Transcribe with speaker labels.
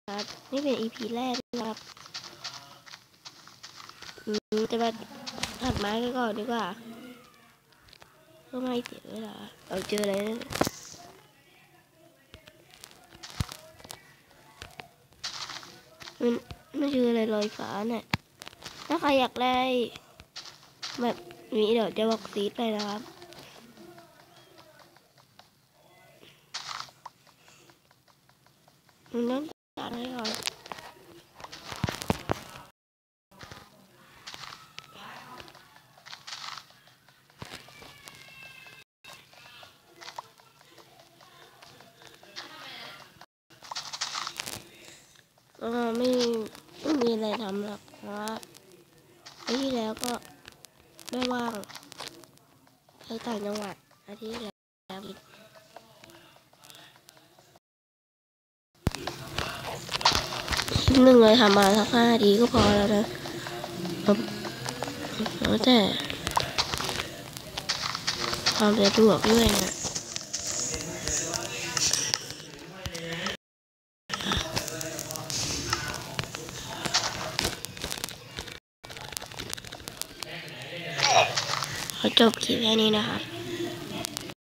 Speaker 1: ครับนี่เป็น EP แรกนะครับจะมาตัดไม้กันก่อนดีกว่าเพื่อไม่เสียเวลาเราเจออะไรมันเจออะไรลอยฟ้าเนี่ยถ้าใครอยากได้แบบนี้เดี๋ยวจะบอกซีดไปนะครับมันต้องจัดให้ก่อนไม่มีอะไรทำหรอกเพราะว่าที่แล้วก็ไม่ว่างไปต่างจังหวัดอาทิตย์แล้วหนึ่งเลยทำมาสัก5 นาทีก็พอแล้วนะแล้วแต่ความสะดวกด้วยนะขอจบคลิปแค่นี้นะครับ